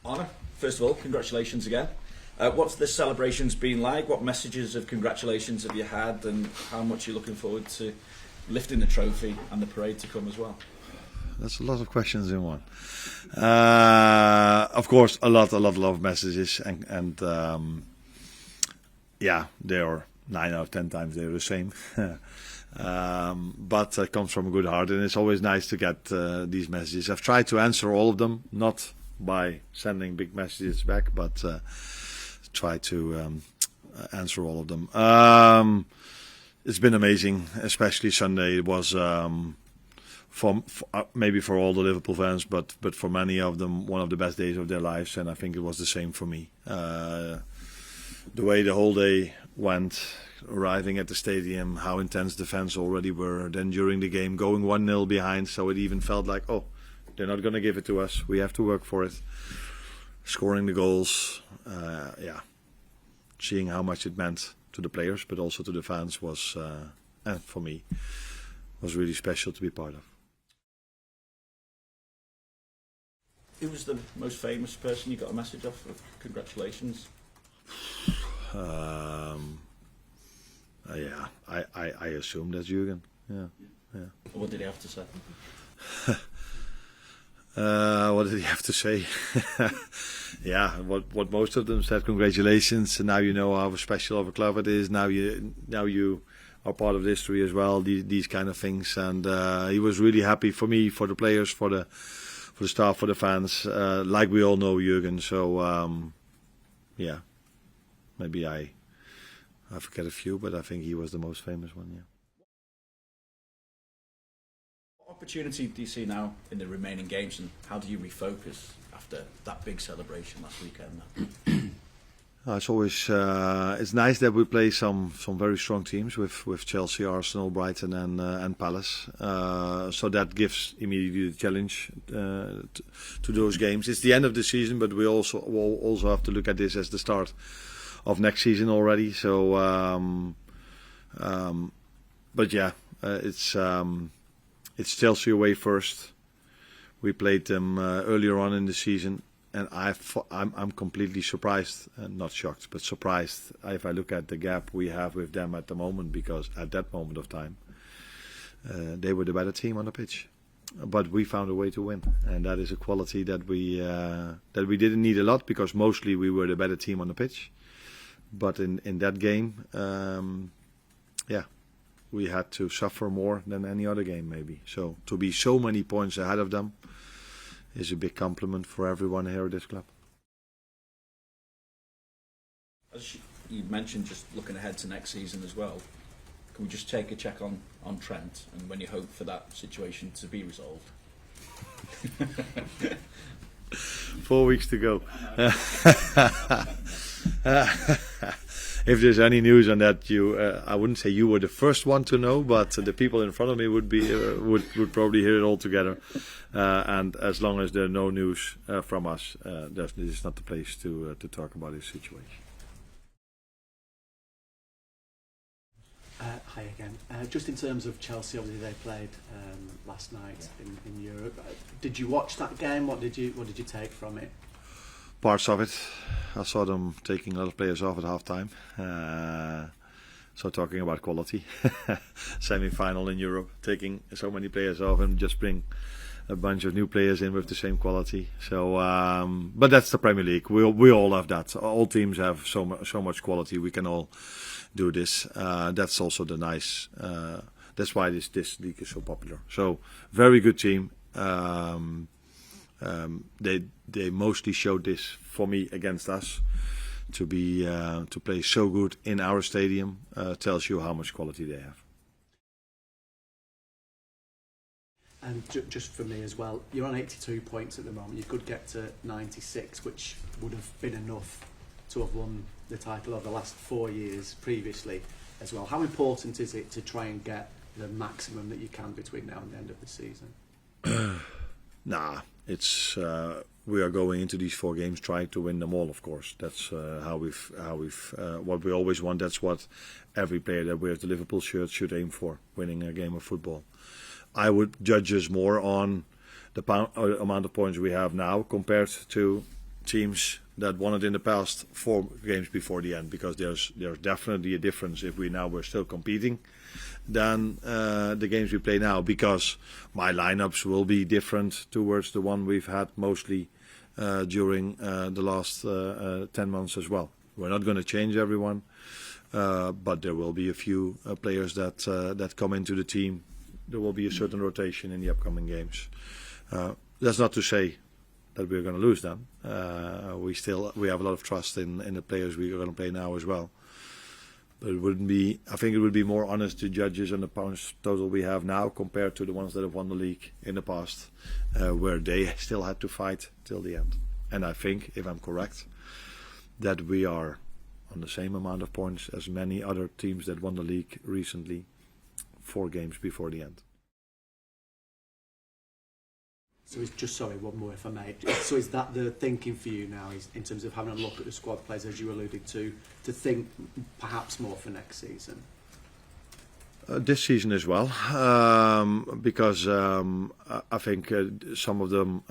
Arne, first of all, congratulations again. What's the celebrations been like? What messages of congratulations have you had, and how much are you looking forward to lifting the trophy and the parade to come as well? That's a lot of questions in one. Of course, a lot of messages, and yeah, they are 9 out of 10 times they're the same. But it comes from a good heart, and it's always nice to get these messages. I've tried to answer all of them, not by sending big messages back, but try to answer all of them. It's been amazing, especially Sunday. It was maybe for all the Liverpool fans, but for many of them, one of the best days of their lives, and I think it was the same for me. The way the whole day went, arriving at the stadium, how intense the fans already were, then during the game going 1-0 behind, so it even felt like, oh, they're not going to give it to us, we have to work for it. Scoring the goals, yeah, seeing how much it meant to the players, but also to the fans was, and for me, was really special to be part of. Who was the most famous person you got a message off of congratulations? Yeah, I assume that's Jürgen. Yeah. What did he have to say? What did he have to say? Yeah, what most of them said, congratulations. And now you know how special of a club it is. Now you are part of the history as well. These kind of things, and he was really happy for me, for the players, for the staff, for the fans. Like we all know Jürgen, so yeah, maybe I forget a few, but I think he was the most famous one. Yeah. What opportunity do you see now in the remaining games, and how do you refocus after that big celebration last weekend? It's always it's nice that we play some very strong teams with Chelsea, Arsenal, Brighton, and Palace. So that gives immediately the challenge to those games. It's the end of the season, but we'll also have to look at this as the start of next season already. So, but yeah, it's Chelsea away first. We played them earlier on in the season, and I'm completely surprised, not shocked, but surprised if I look at the gap we have with them at the moment, because at that moment of time, they were the better team on the pitch. But we found a way to win, and that is a quality that we didn't need a lot, because mostly we were the better team on the pitch. But in that game, yeah, we had to suffer more than any other game maybe. So to be so many points ahead of them is a big compliment for everyone here at this club. As you mentioned, just looking ahead to next season as well, can we just take a check on Trent, and when you hope for that situation to be resolved? 4 weeks to go. If there's any news on that, I wouldn't say you were the first one to know, but the people in front of me would be would probably hear it all together. And as long as there's no news from us, this is not the place to talk about this situation. Hi again. Just in terms of Chelsea, obviously they played last night in Europe. Did you watch that game? What did you take from it? Parts of it. I saw them taking a lot of players off at half-time. So talking about quality. Semi-final in Europe, taking so many players off and just bring a bunch of new players in with the same quality. So, but that's the Premier League. We all have that. All teams have so much quality. We can all do this. That's also the nice. That's why this league is so popular. So very good team. They mostly showed this for me against us. To play so good in our stadium tells you how much quality they have. And just for me as well, you're on 82 points at the moment. You could get to 96, which would have been enough to have won the title over the last 4 years previously as well. How important is it to try and get the maximum that you can between now and the end of the season? Nah, it's we are going into these 4 games trying to win them all. Of course, that's how we've what we always want. That's what every player that wears the Liverpool shirt should aim for: winning a game of football. I would judge us more on the amount of points we have now compared to teams that won it in the past 4 games before the end, because there's definitely a difference if we're still competing than the games we play now, because my lineups will be different towards the one we've had mostly during the last 10 months as well. We're not going to change everyone, but there will be a few players that come into the team. There will be a certain rotation in the upcoming games. That's not to say that we're going to lose them. We have a lot of trust in the players we are going to play now as well. But I think it would be more honest to judges on the points total we have now compared to the ones that have won the league in the past, where they still had to fight till the end. And I think, if I'm correct, that we are on the same amount of points as many other teams that won the league recently, 4 games before the end. So it's just, sorry, one more if I may. So is that the thinking for you now, is in terms of having a look at the squad players, as you alluded to think perhaps more for next season? This season as well, because I think some of them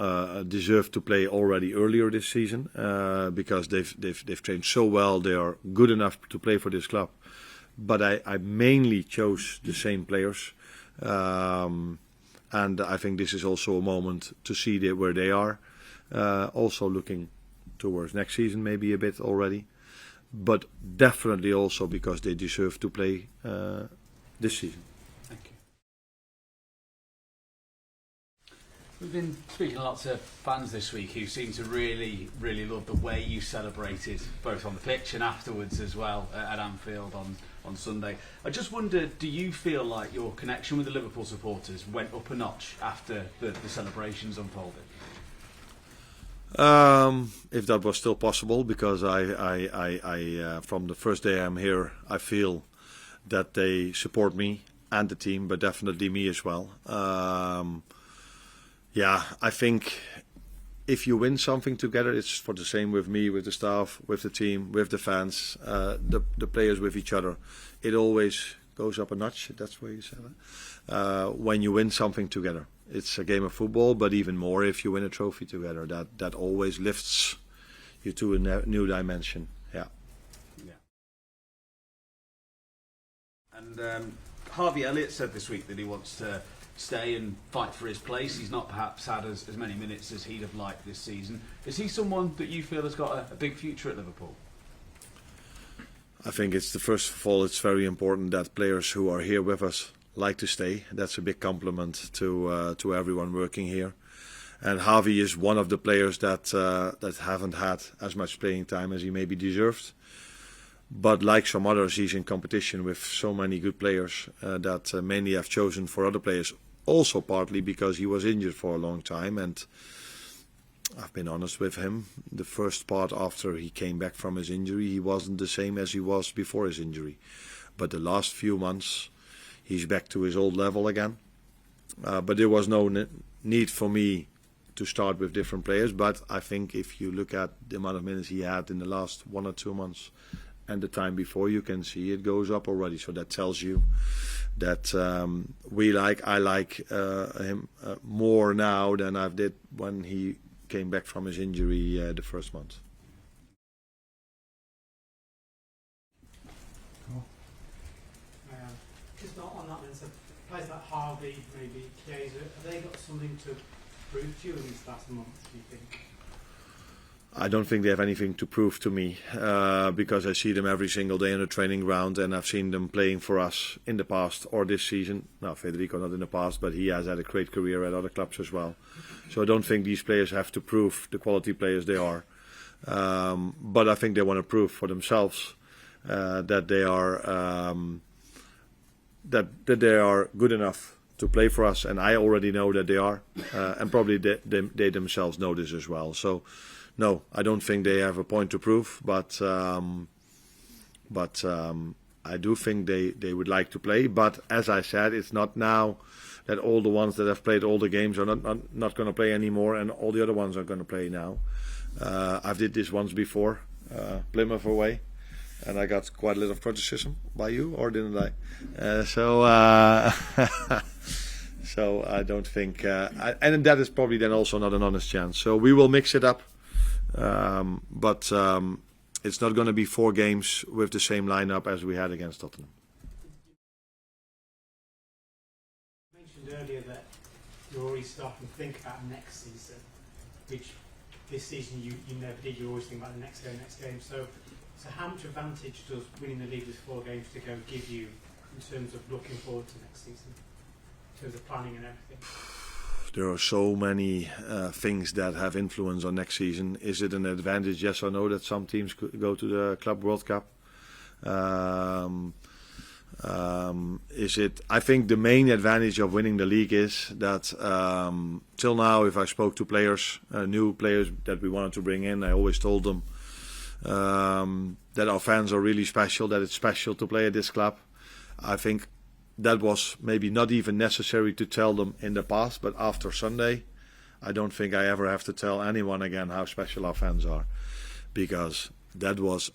deserve to play already earlier this season, because they've trained so well. They are good enough to play for this club. But I mainly chose the same players. And I think this is also a moment to see where they are. Also looking towards next season maybe a bit already. But definitely also because they deserve to play this season. Thank you. We've been speaking to lots of fans this week who seem to really, really love the way you celebrated, both on the pitch and afterwards as well at Anfield on Sunday. I just wondered, do you feel like your connection with the Liverpool supporters went up a notch after the celebrations unfolded? If that was still possible, because I from the first day I'm here, I feel that they support me and the team, but definitely me as well. I think if you win something together, it's for the same with me, with the staff, with the team, with the fans, the players, with each other. It always goes up a notch. That's what you said. When you win something together, it's a game of football, but even more if you win a trophy together. That always lifts you to a new dimension. Yeah. And Harvey Elliott said this week that he wants to stay and fight for his place. He's not perhaps had as many minutes as he'd have liked this season. Is he someone that you feel has got a big future at Liverpool? I think first of all, it's very important that players who are here with us like to stay. That's a big compliment to everyone working here. And Harvey is one of the players that haven't had as much playing time as he maybe deserved. But like some others, he's in competition with so many good players that many have chosen for other players. Also partly because he was injured for a long time, and I've been honest with him. The first part after he came back from his injury, he wasn't the same as he was before his injury. But the last few months, he's back to his old level again. But there was no need for me to start with different players. But I think if you look at the amount of minutes he had in the last 1 or 2 months and the time before, you can see it goes up already. So that tells you that I like him more now than I did when he came back from his injury the first month. Cool. Just not on that then, so players like Harvey, maybe Chiesa, have they got something to prove to you in this last month, do you think? I don't think they have anything to prove to me because I see them every single day on the training ground, and I've seen them playing for us in the past or this season. Now, Federico not in the past, but he has had a great career at other clubs as well. So I don't think these players have to prove the quality players they are. But I think they want to prove for themselves that they are that they are good enough to play for us, and I already know that they are, and probably they themselves know this as well. So. No, I don't think they have a point to prove, but I do think they would like to play. But as I said, it's not now that all the ones that have played all the games are not going to play anymore, and all the other ones are going to play now. I've did this once before, Plymouth away, and I got quite a lot of criticism by you, or didn't I? So I don't think, and that is probably then also not an honest chance. So we will mix it up. But it's not going to be 4 games with the same lineup as we had against Tottenham. You mentioned earlier that you're already starting to think about next season, which this season you never did. You always think about the next game. So how much advantage does winning the league with 4 games to go give you in terms of looking forward to next season, in terms of planning and everything? There are so many things that have influence on next season. Is it an advantage, yes or no, that some teams could go to the Club World Cup? Is it? I think the main advantage of winning the league is that till now, if I spoke to players, new players that we wanted to bring in, I always told them that our fans are really special, that it's special to play at this club. I think that was maybe not even necessary to tell them in the past, but after Sunday, I don't think I ever have to tell anyone again how special our fans are, because that was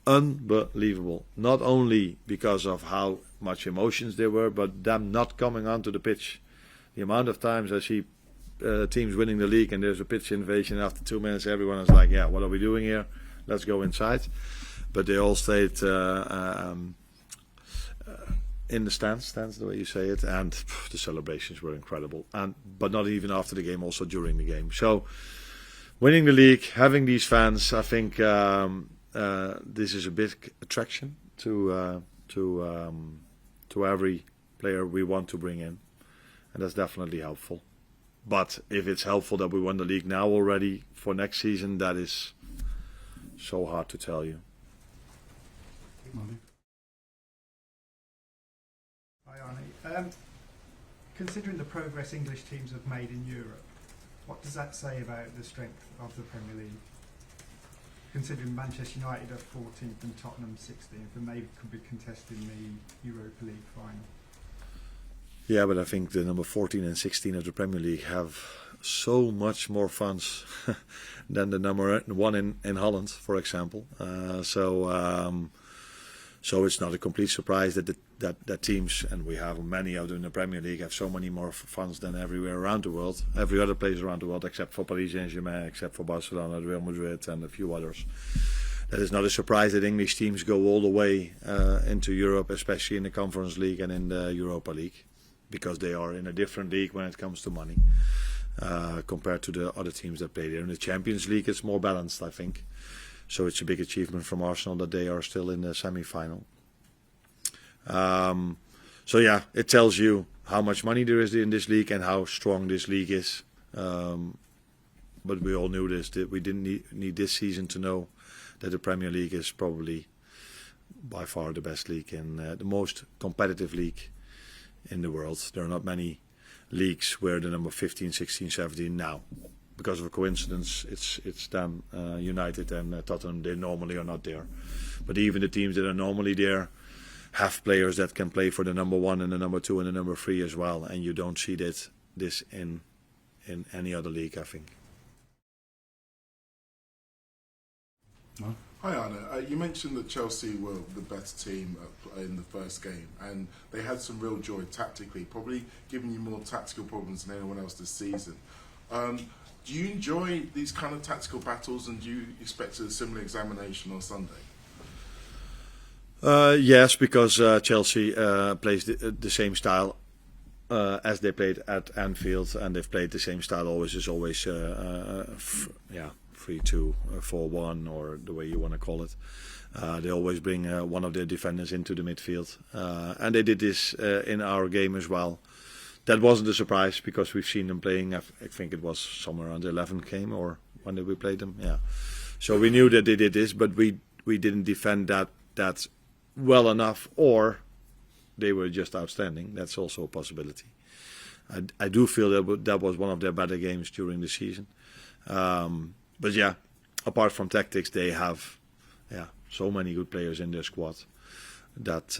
unbelievable. Not only because of how much emotions there were, but them not coming onto the pitch. The amount of times I see teams winning the league and there's a pitch invasion, after 2 minutes everyone is like, yeah, what are we doing here? Let's go inside. But they all stayed in the stands, the way you say it, and the celebrations were incredible. But not even after the game, also during the game. So winning the league, having these fans, I think this is a big attraction to every player we want to bring in, and that's definitely helpful. But if it's helpful that we won the league now already for next season, that is so hard to tell you. Hi Arne. Considering the progress English teams have made in Europe, what does that say about the strength of the Premier League? Considering Manchester United are 14th and Tottenham 16th, and they could be contesting the Europa League final. Yeah, but I think the number 14 and 16 of the Premier League have so much more funds than the number 1 in Holland, for example. So it's not a complete surprise that teams, and we have many of them in the Premier League, have so many more funds than everywhere around the world, every other place around the world, except for Paris Saint-Germain, except for Barcelona, Real Madrid, and a few others. That is not a surprise that English teams go all the way into Europe, especially in the Conference League and in the Europa League, because they are in a different league when it comes to money compared to the other teams that play there. In the Champions League, it's more balanced, I think. So it's a big achievement from Arsenal that they are still in the semi-final. So yeah, it tells you how much money there is in this league and how strong this league is. But we all knew this, that we didn't need this season to know that the Premier League is probably by far the best league and the most competitive league in the world. There are not many leagues where the number 15, 16, 17 now. Because of a coincidence, it's them, United and Tottenham. They normally are not there, but even the teams that are normally there have players that can play for the number 1 and the number 2 and the number 3 as well. And you don't see this in any other league, I think. No? Hi Arne, you mentioned that Chelsea were the better team in the first game, and they had some real joy tactically, probably giving you more tactical problems than anyone else this season. Do you enjoy these kind of tactical battles, and do you expect a similar examination on Sunday? Yes, because Chelsea plays the same style as they played at Anfield, and they've played the same style always. It's always 3-2, 4-1, or the way you want to call it. They always bring one of their defenders into the midfield, and they did this in our game as well. That wasn't a surprise because we've seen them playing. I think it was somewhere around the 11th game, or when did we play them? Yeah. So we knew that they did this, but we didn't defend that well enough, or they were just outstanding. That's also a possibility. I do feel that was one of their better games during the season. But yeah, apart from tactics, they have so many good players in their squad that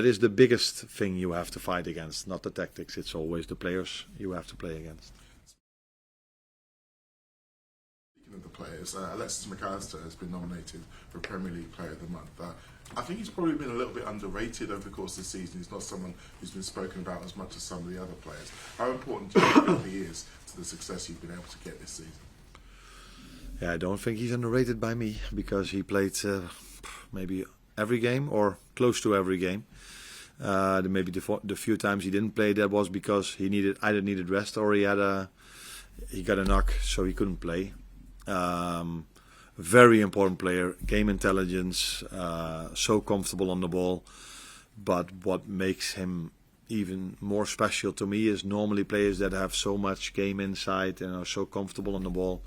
is the biggest thing you have to fight against, not the tactics. It's always the players you have to play against. Speaking of the players, Alexis Mac Allister has been nominated for Premier League Player of the Month. I think he's probably been a little bit underrated over the course of the season. He's not someone who's been spoken about as much as some of the other players. How important do you think he is to the success you've been able to get this season? Yeah, I don't think he's underrated by me because he played maybe every game or close to every game. Maybe the few times he didn't play, that was because he either needed rest or he got a knock, so he couldn't play. Very important player, game intelligence, so comfortable on the ball. But what makes him even more special to me is normally players that have so much game insight and are so comfortable on the ball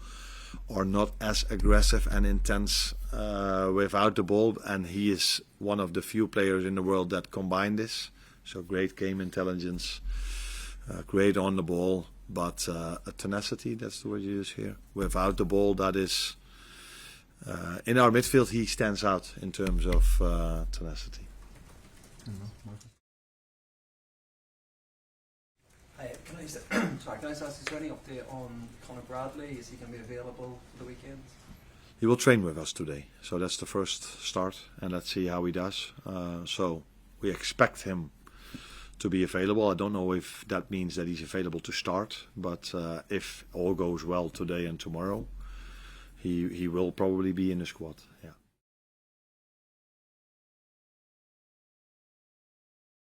are not as aggressive and intense without the ball, and he is one of the few players in the world that combine this. So great game intelligence, great on the ball, but a tenacity, that's the word you use here. Without the ball, that is, in our midfield, he stands out in terms of tenacity. Can I just ask, is there any update on Conor Bradley? Is he going to be available for the weekend? He will train with us today, so that's the first start, and let's see how he does. So we expect him to be available. I don't know if that means that he's available to start, but if all goes well today and tomorrow, he will probably be in the squad. Yeah.